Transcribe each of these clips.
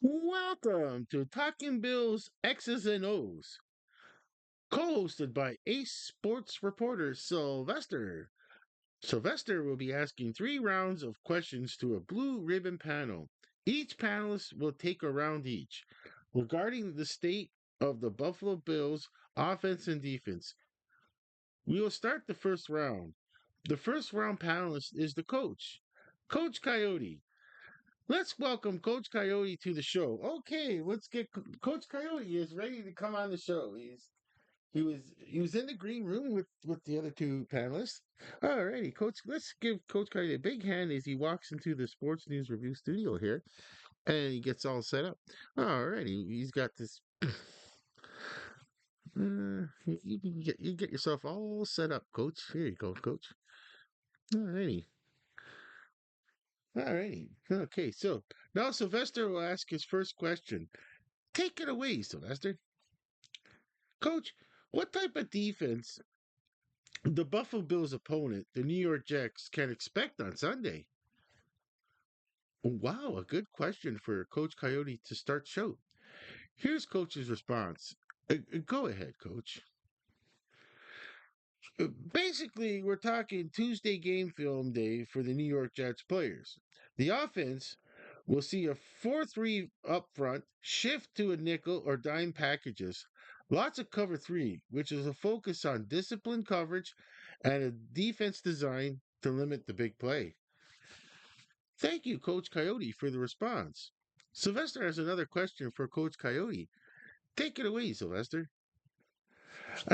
Welcome to Talking Bills X's and O's, co-hosted by Ace Sports reporter Sylvester. Sylvester will be asking 3 rounds of questions to a blue ribbon panel. Each panelist will take a round each regarding the state of the Buffalo Bills offense and defense. We will start the first round. The first round panelist is the coach, Coach Coyote. Let's welcome Coach Coyote to the show. Okay, let's get Coach Coyote is ready to come on the show. He was in the green room with the other two panelists. Alrighty, Coach. Let's give Coach Coyote a big hand as he walks into the Sports News Review studio here, and he gets all set up. Alrighty, he's got this. You get yourself all set up, Coach. Here you go, Coach. Alrighty. Alrighty. Okay, so now Sylvester will ask his first question. Take it away, Sylvester. Coach, what type of defense the Buffalo Bills' opponent, the New York Jets, can expect on Sunday? Wow, a good question for Coach Coyote to start show. Here's Coach's response. Go ahead, Coach. Basically, we're talking Tuesday game film day for the New York Jets players. The offense will see a 4-3 up front, shift to a nickel or dime packages. Lots of cover three, which is a focus on disciplined coverage and a defense designed to limit the big play. Thank you, Coach Coyote, for the response. Sylvester has another question for Coach Coyote. Take it away, Sylvester.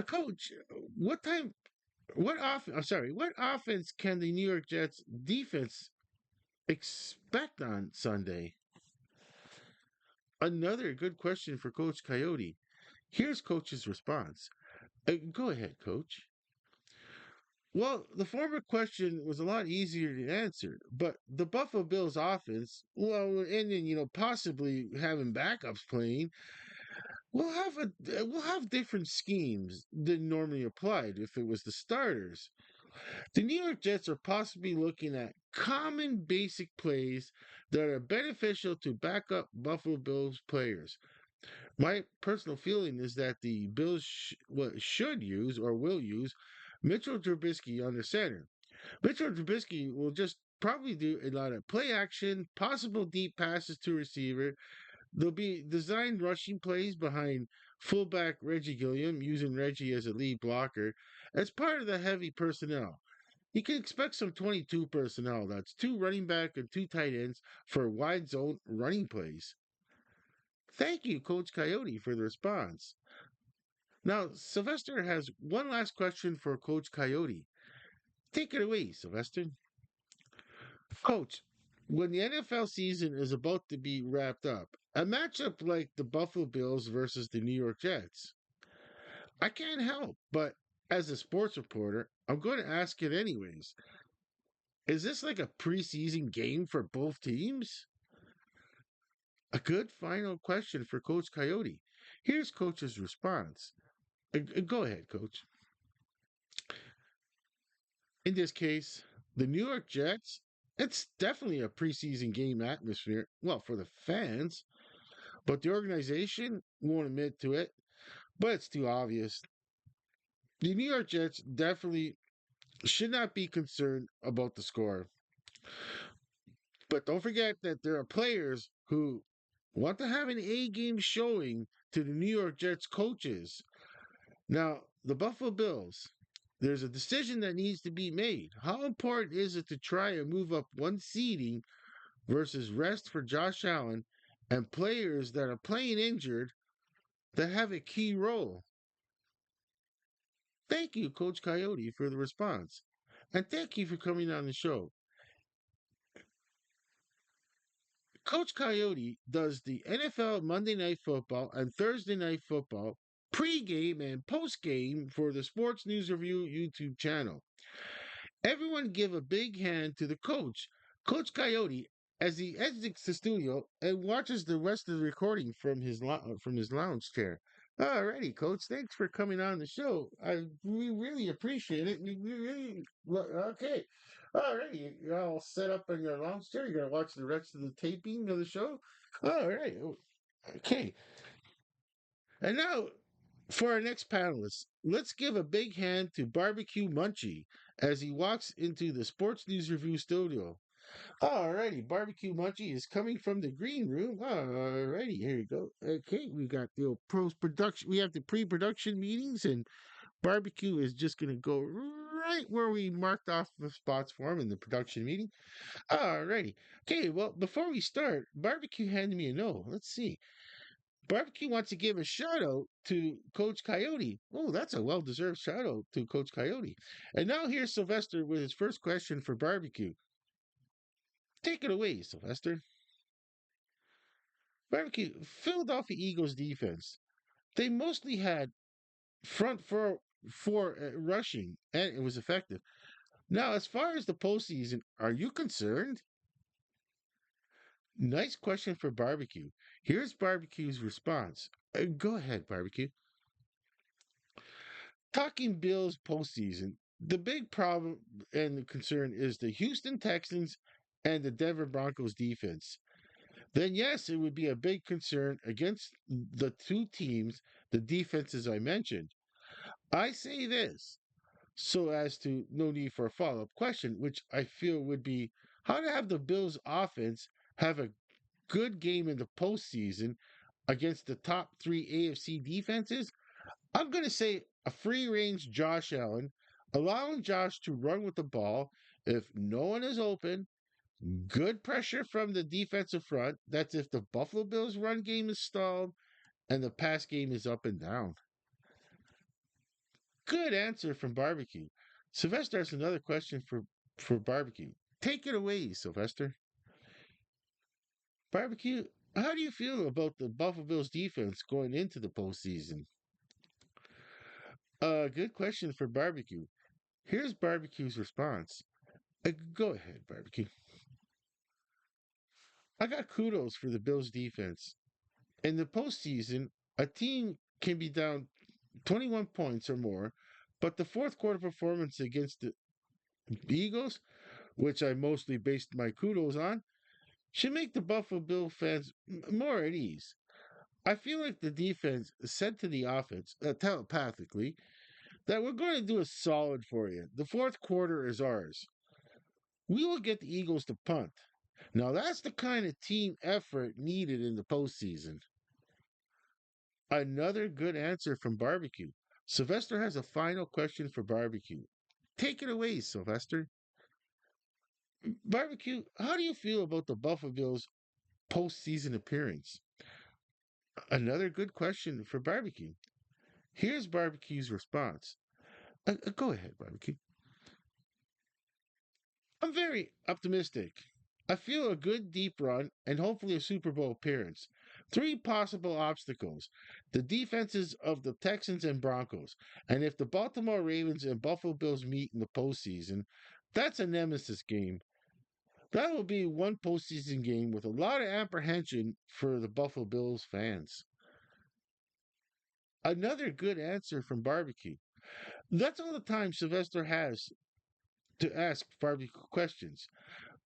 Coach, what time what offense can the New York Jets defense expect on Sunday? Another good question for Coach Coyote. Here's Coach's response. Go ahead, Coach. Well, the former question was a lot easier to answer, but the Buffalo Bills offense, well, and then possibly having backups playing, will have different schemes than normally applied if it was the starters. The New York Jets are possibly looking at common basic plays that are beneficial to backup Buffalo Bills players. My personal feeling is that the Bills should use or will use Mitchell Trubisky under center. Mitchell Trubisky will just probably do a lot of play action, possible deep passes to receiver. There'll be designed rushing plays behind fullback Reggie Gilliam, using Reggie as a lead blocker as part of the heavy personnel. You can expect some 22 personnel. That's two running back and two tight ends for wide zone running plays. Thank you, Coach Coyote, for the response. Now, Sylvester has one last question for Coach Coyote. Take it away, Sylvester. Coach, when the NFL season is about to be wrapped up, a matchup like the Buffalo Bills versus the New York Jets, I can't help but, as a sports reporter, I'm going to ask it anyways. Is this like a preseason game for both teams? A good final question for Coach Coyote. Here's Coach's response. Go ahead, Coach. In this case, the New York Jets, it's definitely a preseason game atmosphere. Well, for the fans, but the organization won't admit to it. But it's too obvious. The New York Jets definitely should not be concerned about the score. But don't forget that there are players who want to have an A game showing to the New York Jets coaches. Now, the Buffalo Bills, there's a decision that needs to be made. How important is it to try and move up one seeding versus rest for Josh Allen and players that are playing injured that have a key role? Thank you, Coach Coyote, for the response. And thank you for coming on the show. Coach Coyote does the NFL Monday Night Football and Thursday Night Football pregame and postgame for the Sports News Review YouTube channel. Everyone give a big hand to the coach, Coach Coyote, as he exits the studio and watches the rest of the recording from his lounge chair. Alrighty, Coach. Thanks for coming on the show. We really appreciate it. We really okay. All right, you're all set up in your lounge chair. You're gonna watch the rest of the taping of the show. All right, okay. And now for our next panelist, let's give a big hand to Barbecue Munchie as he walks into the Sports News Review studio. Alrighty, Barbecue Munchie is coming from the green room. Alrighty, here you go. Okay, we got the post production. We have the pre-production meetings, and Barbecue is just gonna go right where we marked off the spots for him in the production meeting. Alrighty. Okay, well, before we start, Barbecue handed me a note. Let's see. Barbecue wants to give a shout out to Coach Coyote. Oh, that's a well deserved shout out to Coach Coyote. And now here's Sylvester with his first question for Barbecue. Take it away, Sylvester. Barbecue, Philadelphia Eagles defense. They mostly had front four rushing, and it was effective. Now, as far as the postseason, are you concerned? Nice question for Barbecue. Here's Barbecue's response. Go ahead, Barbecue. Talking Bills postseason, the big problem and the concern is the Houston Texans and the Denver Broncos defense. Then, yes, it would be a big concern against the two teams, the defenses I mentioned. I say this so as to no need for a follow up question, which I feel would be how to have the Bills offense have a good game in the postseason against the top three AFC defenses. I'm going to say a free range Josh Allen, allowing Josh to run with the ball if no one is open. Good pressure from the defensive front. That's if the Buffalo Bills run game is stalled and the pass game is up and down. Good answer from Barbecue. Sylvester has another question for Barbecue. Take it away, Sylvester. Barbecue, how do you feel about the Buffalo Bills defense going into the postseason? Good question for Barbecue. Here's Barbecue's response. Go ahead, Barbecue. I got kudos for the Bills defense. In the postseason, a team can be down 21 points or more, but the fourth quarter performance against the Eagles, which I mostly based my kudos on, should make the Buffalo Bill fans more at ease. I feel like the defense said to the offense telepathically that we're going to do a solid for you. The fourth quarter is ours. We will get the Eagles to punt. Now, that's the kind of team effort needed in the postseason. Another good answer from Barbecue. Sylvester has a final question for Barbecue. Take it away, Sylvester. Barbecue, how do you feel about the Buffalo Bills' postseason appearance? Another good question for Barbecue. Here's Barbecue's response. Go ahead, Barbecue. I'm very optimistic. I feel a good deep run and hopefully a Super Bowl appearance. Three possible obstacles: the defenses of the Texans and Broncos. And if the Baltimore Ravens and Buffalo Bills meet in the postseason, that's a nemesis game. That will be one postseason game with a lot of apprehension for the Buffalo Bills fans. Another good answer from Barbecue. That's all the time Sylvester has to ask Barbecue questions.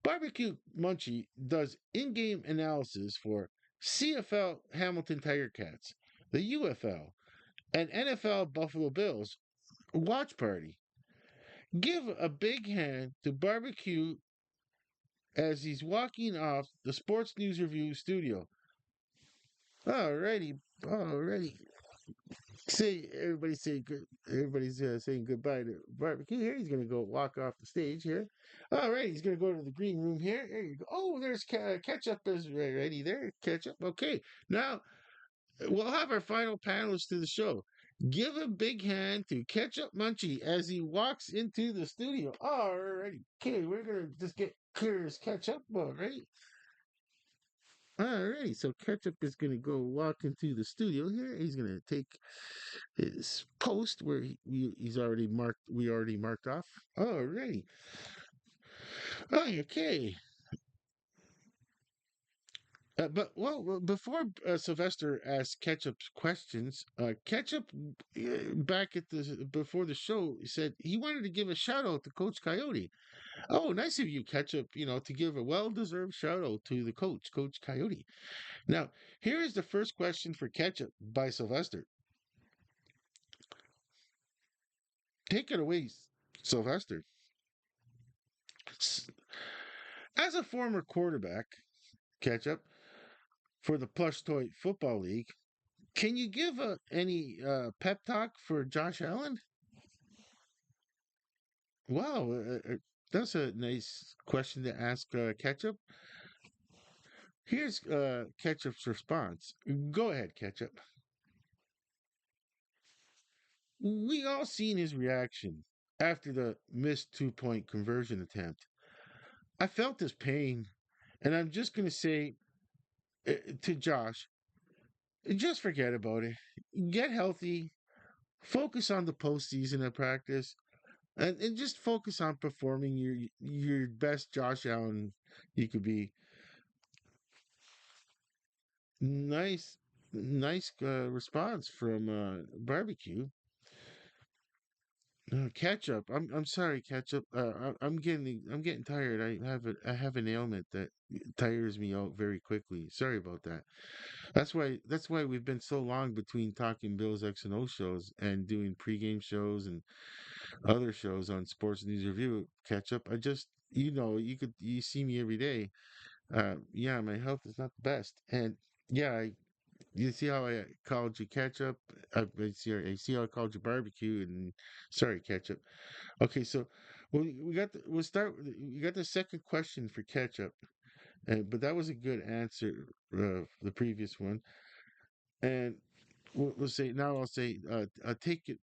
Barbecue Munchie does in game analysis for CFL Hamilton Tiger Cats, the UFL, and NFL Buffalo Bills watch party. Give a big hand to Barbecue as he's walking off the Sports News Review studio. Alrighty, alrighty. Everybody's saying goodbye to Barbecue here. He's gonna go walk off the stage here. All right, he's gonna go to the green room here. There you go. Oh, there's Ketchup is ready there. Ketchup. Okay, now we'll have our final panelist to the show. Give a big hand to Ketchup Munchie as he walks into the studio. Alrighty, okay, we're gonna just get curious Ketchup. Alright. Alrighty, so Ketchup is gonna go walk into the studio here. He's gonna take his post where he's already marked. We already marked off. Alrighty. Okay. Before Sylvester asked Ketchup's questions, Ketchup back at the before the show said he wanted to give a shout out to Coach Coyote. Oh, nice of you, Ketchup. To give a well deserved shout out to the coach, Coach Coyote. Now, here is the first question for Ketchup by Sylvester. Take it away, Sylvester. S- As a former quarterback, Ketchup, for the Plush Toy Football League, can you give any pep talk for Josh Allen? Wow, that's a nice question to ask Ketchup. Here's Ketchup's response. Go ahead, Ketchup. We all seen his reaction after the missed 2 point conversion attempt. I felt his pain, and I'm just going to say to Josh, just forget about it. Get healthy, focus on the postseason of practice, and just focus on performing your best Josh Allen you could be. Nice, nice response from Barbecue. Ketchup. I'm sorry, Ketchup. I'm getting tired. I have an ailment that tires me out very quickly. Sorry about that. That's why we've been so long between talking Bills X and O shows and doing pregame shows and other shows on Sports News Review. Ketchup. You see me every day. Yeah, my health is not the best, and yeah, you see how I called you ketchup? I see how I called you barbecue, and sorry, ketchup. Okay, so we'll start. We got the second question for ketchup, but that was a good answer. The previous one, and we'll say now. I'll say, take it.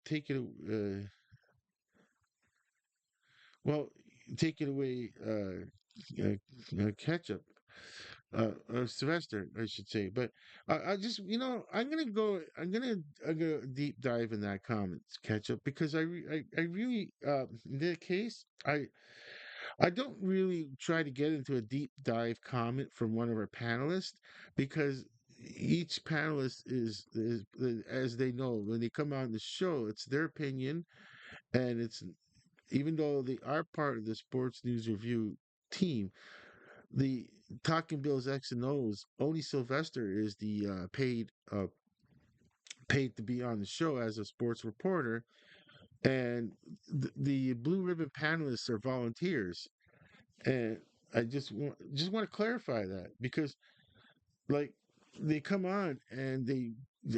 Well, take it away, ketchup. Sylvester, I should say. But I just, I'm gonna deep dive in that comments ketchup because I really, in that case, I don't really try to get into a deep dive comment from one of our panelists because each panelist is as they know when they come on the show, it's their opinion, and it's even though they are part of the Sports News Review team, the Talking Bills X and O's, only Sylvester is the paid to be on the show as a sports reporter, and the blue ribbon panelists are volunteers. And I just want to clarify that because like they come on and they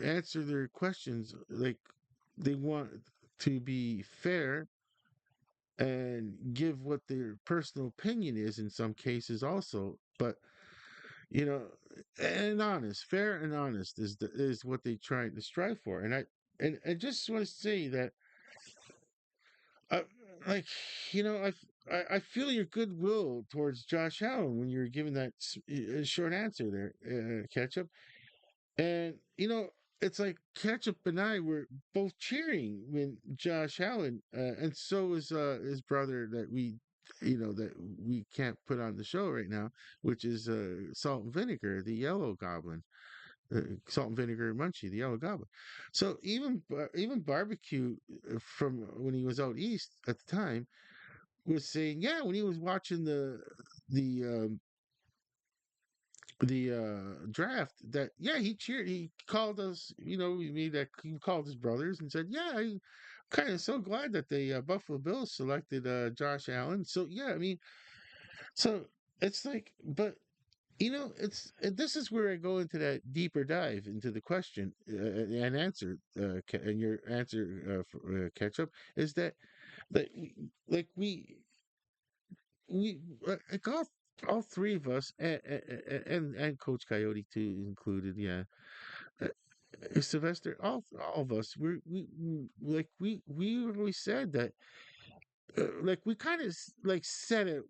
answer their questions like they want to be fair and give what their personal opinion is in some cases also, but you know, and honest, fair and honest is what they try to strive for. And I just want to say that, uh, like, I feel your goodwill towards Josh Allen when you're giving that short answer there, Ketchup. And it's like Ketchup and I were both cheering when Josh Allen, and so was his brother that we can't put on the show right now, which is Salt and Vinegar, the Yellow Goblin, Salt and Vinegar Munchie, the Yellow Goblin. So even Barbecue, from when he was out east at the time, was saying, yeah, when he was watching the um, the draft, that yeah, he cheered, he called us, he called his brothers and said, yeah, I kind of so glad that the Buffalo Bills selected Josh Allen. So yeah, I mean, so it's like, but this is where I go into that deeper dive into the question, and answer, and your answer, for, ketchup, is that like all three of us, and Coach Coyote too included, yeah. Uh, Sylvester, all of us, we always said that, like we kind of like said it,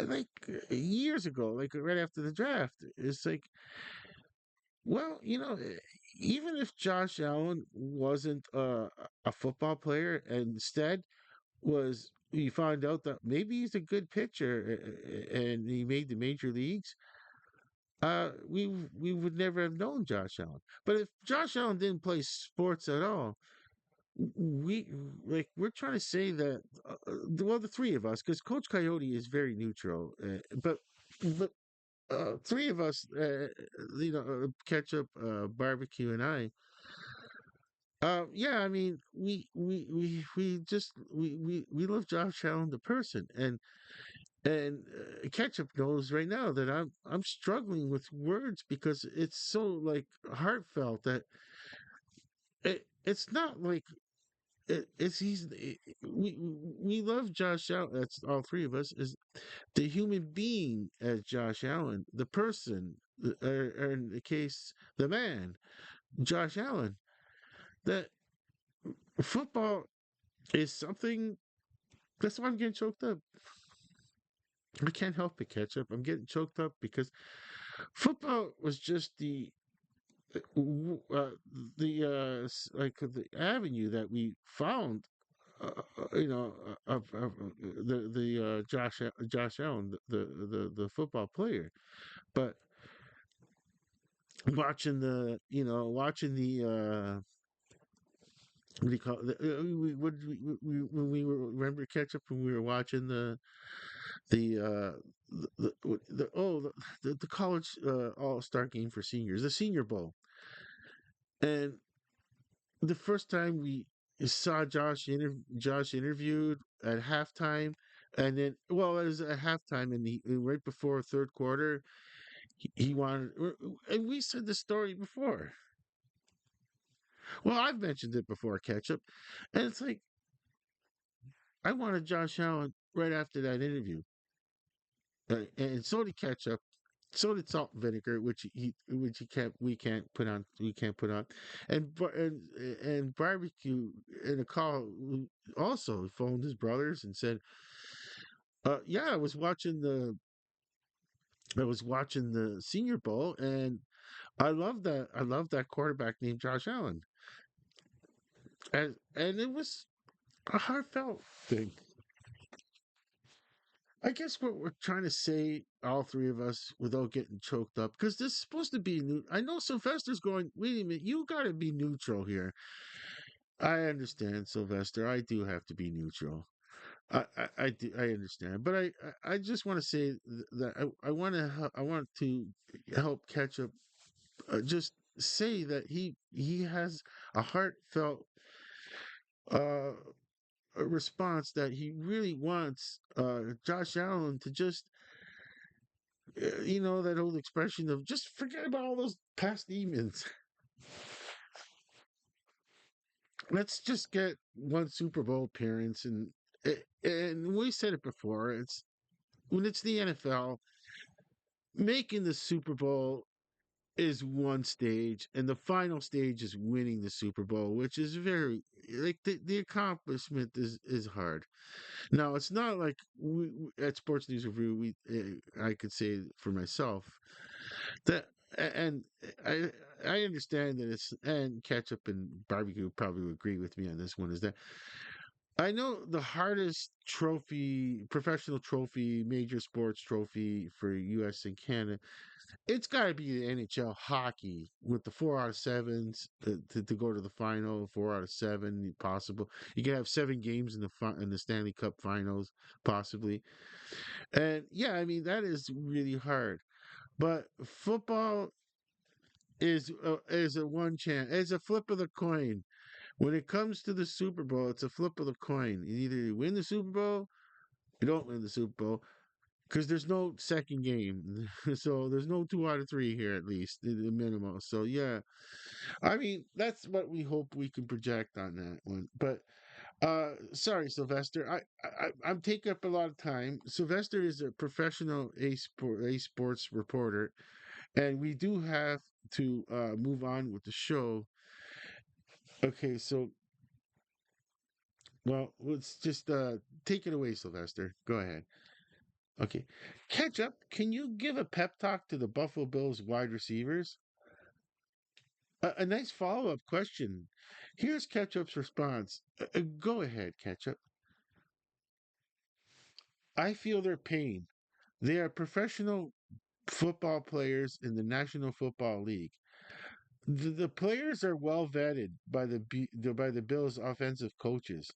like years ago, like right after the draft. It's like, well, even if Josh Allen wasn't a football player, and instead was you find out that maybe he's a good pitcher, and he made the major leagues. we would never have known Josh Allen. But if Josh Allen didn't play sports at all, we we're trying to say that well, the three of us, because Coach Coyote is very neutral, but three of us, ketchup, barbecue, and I. Yeah, I mean, we just we love Josh Allen the person, and Ketchup knows right now that I'm struggling with words because it's so like heartfelt that it's not like it's we love Josh Allen. That's all three of us is the human being as Josh Allen, the person, or in the case, the man, Josh Allen. That football is something. That's why I'm getting choked up. I can't help it, Ketchup. I'm getting choked up because football was just the avenue that we found, of the Josh Allen, the football player. But watching the what do you call it? What did when we were remember Ketchup when we were watching the the college all-star game for seniors, the Senior Bowl. And the first time we saw Josh interviewed at halftime, and then well, it was at halftime, and right before third quarter, he wanted, and we said the story before. Well, I've mentioned it before, Ketchup, and it's like I wanted Josh Allen right after that interview, and so did Ketchup. So did salt and vinegar, which he can't we can't put on, and barbecue in a call also phoned his brothers and said, "Yeah, I was watching the Senior Bowl, and I love that quarterback named Josh Allen, and it was a heartfelt thing." I guess what we're trying to say, all three of us, without getting choked up, because this is supposed to be new. I know Sylvester's going, wait a minute, you got to be neutral here. I understand, Sylvester. I do have to be neutral. I do. I understand, but I just want to say that I want to help catch up. Just say that he has a heartfelt uh, a response that he really wants Josh Allen to just that old expression of just forget about all those past demons. Let's just get one Super Bowl appearance, and we said it before. It's when it's the NFL, making the Super Bowl is one stage, and the final stage is winning the Super Bowl, which is very like the accomplishment is hard. Now, it's not like at Sports News Review, I could say for myself that, and I understand that it's, and ketchup and barbecue probably would agree with me on this one, is that I know the hardest trophy, professional trophy, major sports trophy for U.S. and Canada, it's got to be the NHL hockey with the 4 out of 7s to go to the final, 4 out of 7 possible. You can have 7 games in in the Stanley Cup Finals possibly, and yeah, I mean that is really hard. But football is a one chance. It's a flip of the coin. When it comes to the Super Bowl, it's a flip of the coin. Either you win the Super Bowl, you don't win the Super Bowl, because there's no second game. So there's no 2 out of 3 here, at least the minimum. So yeah, I mean that's what we hope we can project on that one. But sorry, Sylvester. I'm taking up a lot of time. Sylvester is a professional a sports reporter, and we do have to move on with the show. Okay, so well, let's just take it away, Sylvester. Go ahead. Okay. Catch up. Can you give a pep talk to the Buffalo Bills wide receivers? A nice follow up question. Here's Ketchup's response. Go ahead, Ketchup. I feel their pain. They are professional. football players in the National Football League. The players are well vetted by by the Bills' offensive coaches.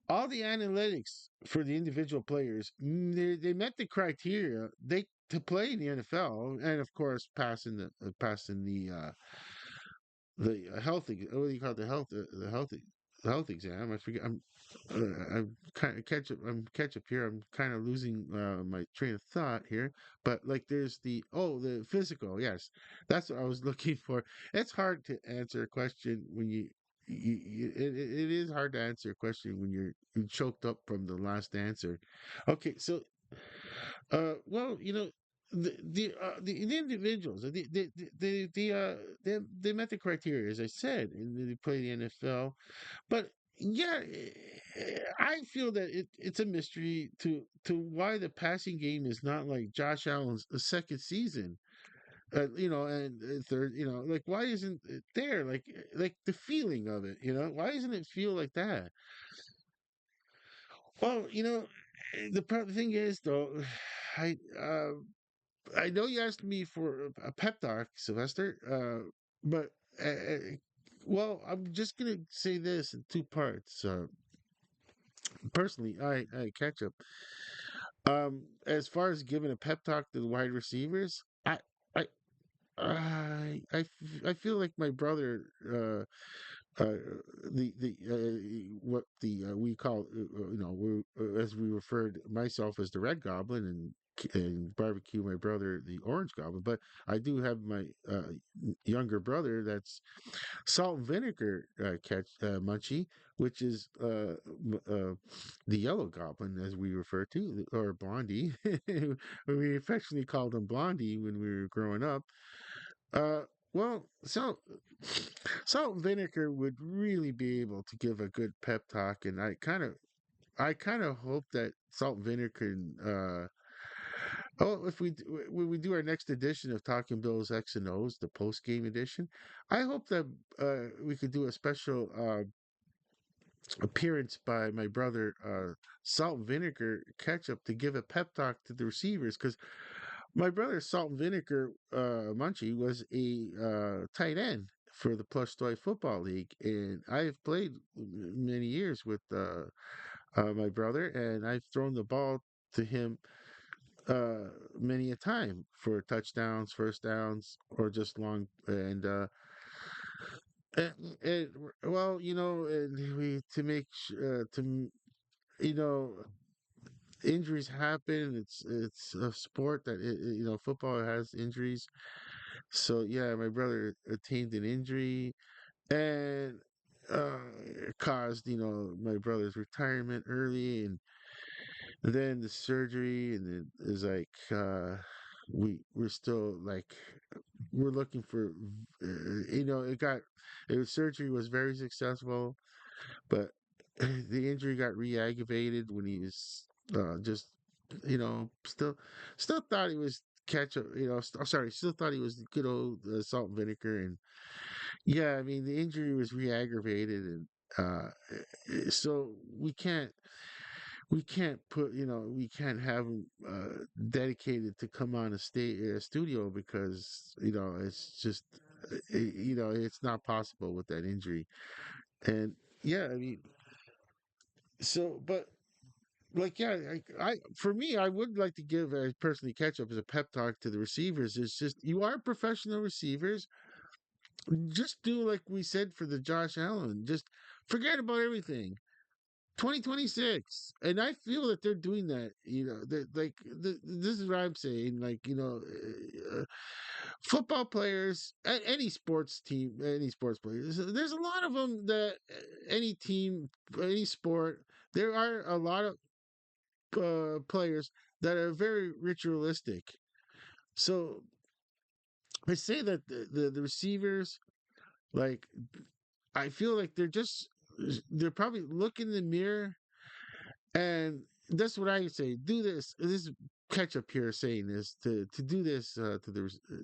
All the analytics for the individual players, they met the criteria they to play in the NFL, and of course, passing the health what do you call it, the health exam. I forget. I'm kind of catch up here. I'm kind of losing my train of thought here. But like, there's the physical. Yes, that's what I was looking for. It's hard to answer a question when it is hard to answer a question when you're choked up from the last answer. Okay, so well, the individuals, they met the criteria, as I said, and they play the NFL. But yeah, I feel that it's a mystery to why the passing game is not like Josh Allen's second season. And third, like, why isn't it there? Like the feeling of it, why doesn't it feel like that? Well, the thing is, though, I uh, I know you asked me for a pep talk, Sylvester, but well, I'm just gonna say this in two parts. Personally, I catch up. As far as giving a pep talk to the wide receivers, I, I feel like my brother, uh, the what the we call as we referred myself as the Red Goblin, and barbecue my brother the Orange Goblin. But I do have my younger brother that's salt and vinegar munchie, which is the Yellow Goblin, as we refer to, or Blondie. We affectionately called him Blondie when we were growing up. Uh, well, salt and vinegar would really be able to give a good pep talk, and I kind of hope that salt and vinegar can. Oh, if when we do our next edition of Talking Bills X and O's, the post game edition, I hope that we could do a special appearance by my brother, Salt and Vinegar Ketchup, to give a pep talk to the receivers, because my brother Salt and Vinegar Munchie was a tight end for the Plus Toy Football League, and I have played many years with my brother, and I've thrown the ball to him uh many a time for touchdowns, first downs, or just long and well, and we to make you know injuries happen. It's a sport that football has injuries. So yeah, my brother attained an injury, and it caused my brother's retirement early, and then the surgery, and it is like we're still like we're looking for surgery was very successful, but the injury got re-aggravated when he was just still thought he was ketchup, sorry, still thought he was good old salt and vinegar. And yeah, I mean, the injury was re-aggravated, and so we can't have him dedicated to come on a studio, because it's just it's not possible with that injury. And yeah, I mean, so but like, yeah, for me, I would like to give personally catch up as a pep talk to the receivers. It's just, you are professional receivers. Just do like we said for the Josh Allen. Just forget about everything. 2026, and I feel that they're doing that. This is what I'm saying. Like, football players, any sports team, any sports players. There's a lot of them that any team, any sport. There are a lot of players that are very ritualistic. So I say that the receivers, like, I feel like they're probably looking in the mirror, and that's what I say. Do this. This is ketchup here saying this to do this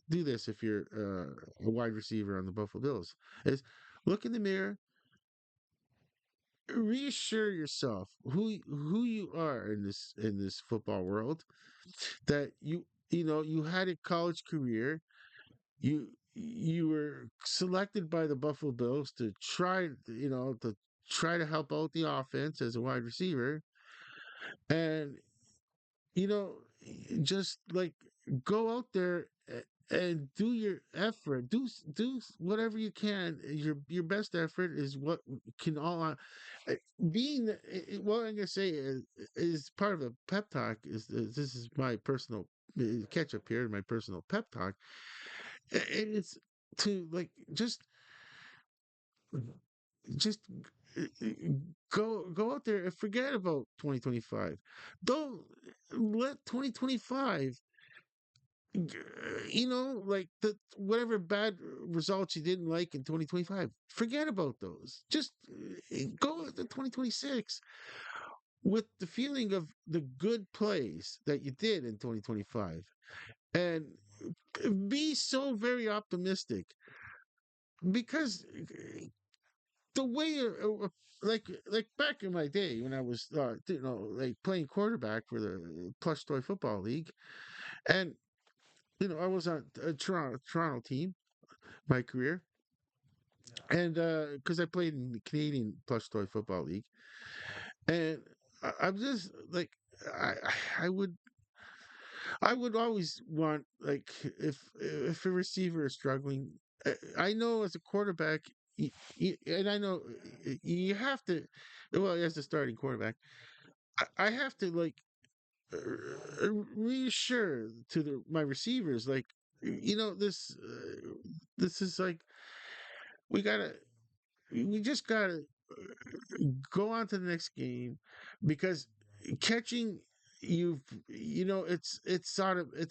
do this if you're a wide receiver on the Buffalo Bills. Is look in the mirror, reassure yourself who you are in this football world, that you had a college career. You were selected by the Buffalo Bills to try to help out the offense as a wide receiver, and you know, just like go out there and do your effort. Whatever you can. Your best effort is what can all. Uh, Being what I'm gonna say is part of a pep talk. This is my personal catch up here. My personal pep talk. It's to like just go out there and forget about 2025. Don't let 2025 like the whatever bad results you didn't like in 2025, forget about those. Just go to 2026 with the feeling of the good plays that you did in 2025, and be so very optimistic because the way like back in my day when I was like playing quarterback for the plush toy football league, and I was on a Toronto team my career, and because I played in the Canadian plush toy football league, and I'm just like I I would I would always want like if a receiver is struggling, I know as a quarterback, and I know you have to. Well, as a starting quarterback, I have to like reassure to my receivers, like this is like we gotta we just gotta go on to the next game because catching it's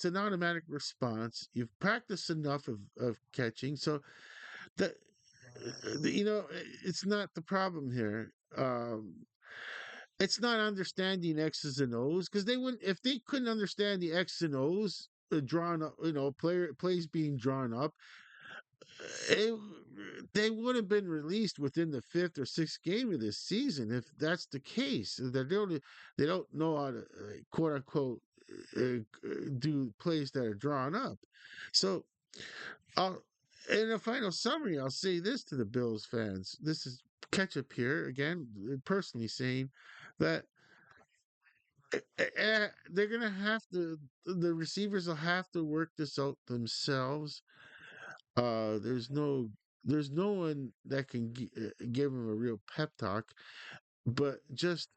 an automatic response. You've practiced enough of catching, so that it's not the problem here. It's not understanding X's and O's because they wouldn't if they couldn't understand the X's and O's drawn up, plays being drawn up. It, they would have been released within the fifth or sixth game of this season if that's the case. They don't know how to quote unquote do plays that are drawn up. So, I'll, in a final summary, I'll say this to the Bills fans. This is Ketchup here again, personally saying that they're gonna have to. The receivers will have to work this out themselves. uh, there's no there's no one that can give him a real pep talk, but just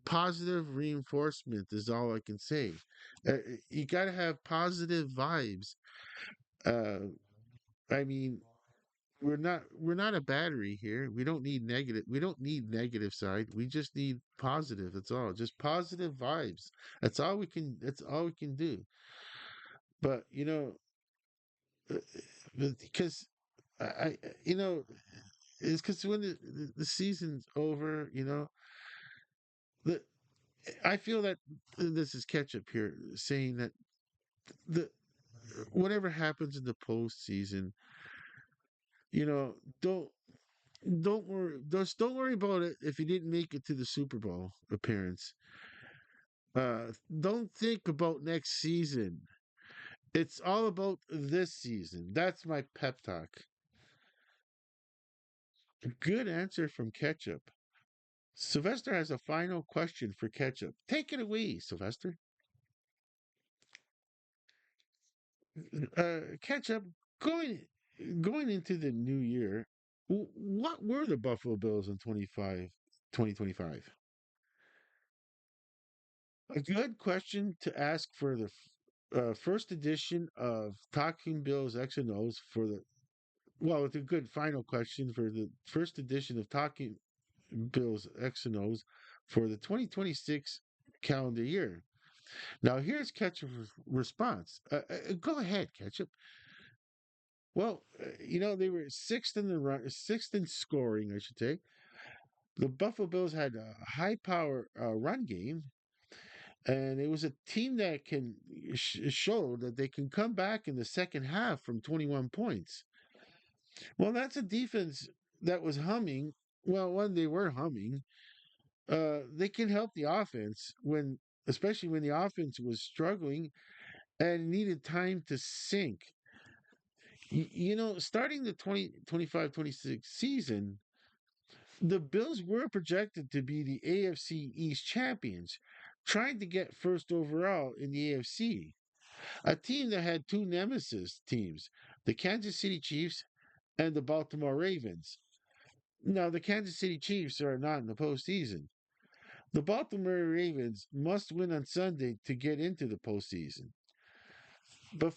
positive reinforcement is all I can say. You got to have positive vibes. Uh, I mean, we're not a battery here. We don't need negative. We don't need negative side. We just need positive. That's all. Just positive vibes. That's all we can. That's all we can do. But because you know, it's because when the season's over, the I feel that this is ketchup here, saying that the whatever happens in the postseason, you know, don't worry, just don't worry about it if you didn't make it to the Super Bowl appearance. Don't think about next season. It's all about this season. That's my pep talk. Good answer from Ketchup. Sylvester has a final question for Ketchup. Take it away, Sylvester. Ketchup, going into the new year, what were the Buffalo Bills in 2025? A good question to ask for the first edition of Talking Bills X and O's it's a good final question for the first edition of Talking Bills X and O's for the 2026 calendar year. Now, here's Ketchup's response. Go ahead, Ketchup. Well, they were sixth in scoring, I should say. The Buffalo Bills had a high power run game, and it was a team that can show that they can come back in the second half from 21 points. Well, that's a defense that was humming. Well, when they were humming, they can help the offense when especially when the offense was struggling and needed time to sink. Starting the 2025-26 season, the Bills were projected to be the AFC East champions, trying to get first overall in the AFC. A team that had two nemesis teams, the Kansas City Chiefs and the Baltimore Ravens. Now, the Kansas City Chiefs are not in the postseason. The Baltimore Ravens must win on Sunday to get into the postseason. But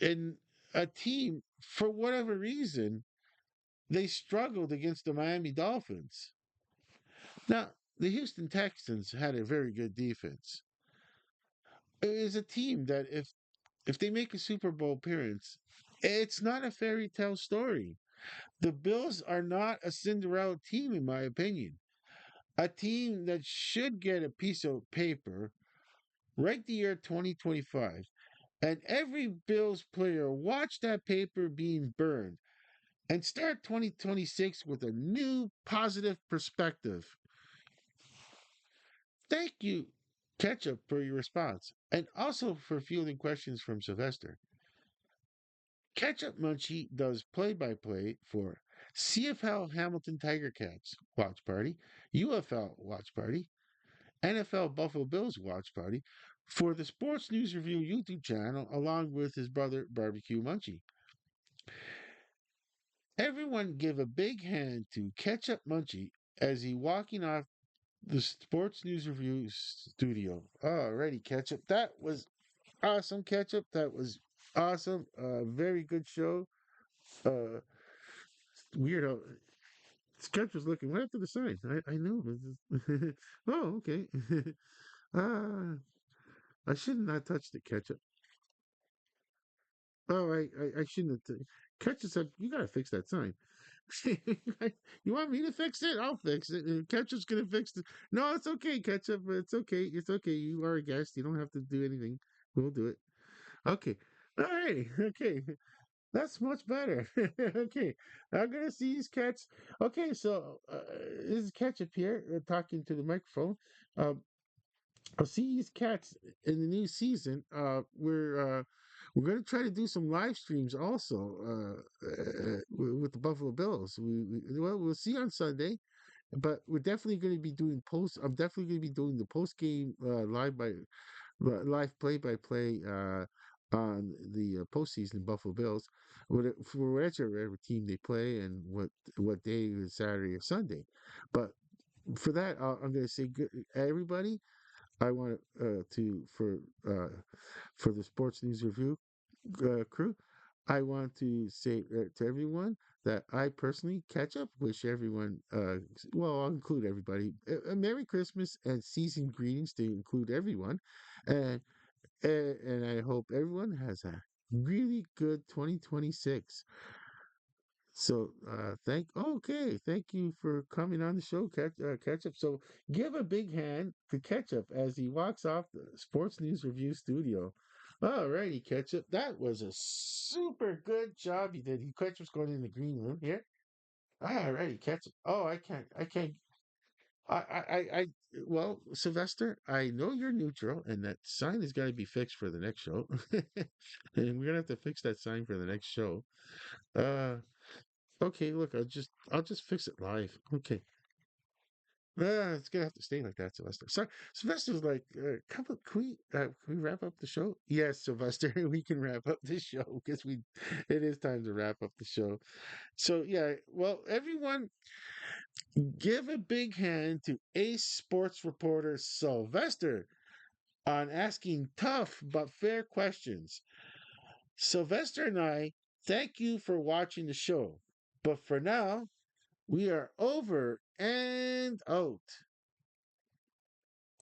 in a team, for whatever reason, they struggled against the Miami Dolphins. Now, the Houston Texans had a very good defense. It is a team that if they make a Super Bowl appearance, it's not a fairy tale story. The Bills are not a Cinderella team, in my opinion. A team that should get a piece of paper, write the year 2025, and every Bills player watch that paper being burned and start 2026 with a new positive perspective. Thank you, Ketchup, for your response, and also for fielding questions from Sylvester. Ketchup Munchie does play by play for CFL Hamilton Tiger Cats Watch Party, UFL Watch Party, NFL Buffalo Bills Watch Party for the Sports News Review YouTube channel, along with his brother Barbecue Munchie. Everyone give a big hand to Ketchup Munchie as he walking off the Sports News Review studio. Alrighty, Ketchup. That was awesome, Ketchup. That was awesome. Very good show. Uh, Weird how Sketch was looking right after the sign. I knew. Oh, okay. uh, I should not have touched it, Ketchup. Oh, I shouldn't have. Ketchup said, "You gotta fix that sign." You want me to fix it? I'll fix it. And Ketchup's gonna fix it. No, it's okay, Ketchup. It's okay. It's okay. You are a guest. You don't have to do anything. We'll do it. Okay. All right. Okay. That's much better. Okay. I'm gonna see these cats. Okay, so this is Ketchup here talking to the microphone. Um, I'll see these cats in the new season. We're going to try to do some live streams also with the Buffalo Bills. Well, we'll see on Sunday, but we're definitely going to be doing post. I'm definitely going to be doing the post game live play by play on the postseason Buffalo Bills, for whichever team they play and what day is Saturday or Sunday. But for that, I'm going to say good everybody. I want for the Sports News Review crew. I want to say to everyone that I personally catch up. Wish everyone, well, I'll include everybody, a Merry Christmas and season greetings to include everyone, and and I hope everyone has a really good 2026. So thank you for coming on the show, Ketchup. So give a big hand to Ketchup as he walks off the Sports News Review studio. Alrighty, Ketchup. That was a super good job you did. Ketchup's going in the green room here. Alrighty, Ketchup. Oh, I can't. I well, Sylvester, I know you're neutral, and that sign is got to be fixed for the next show, and we're gonna have to fix that sign for the next show. Uh, Okay, look, I'll just fix it live. Okay. It's gonna have to stay like that, Sylvester. Sorry, Sylvester's like, can we wrap up the show? Yes, Sylvester, we can wrap up this show because it is time to wrap up the show. So yeah, well, everyone, give a big hand to Ace Sports reporter Sylvester on asking tough but fair questions. Sylvester and I thank you for watching the show, but for now. We are over and out.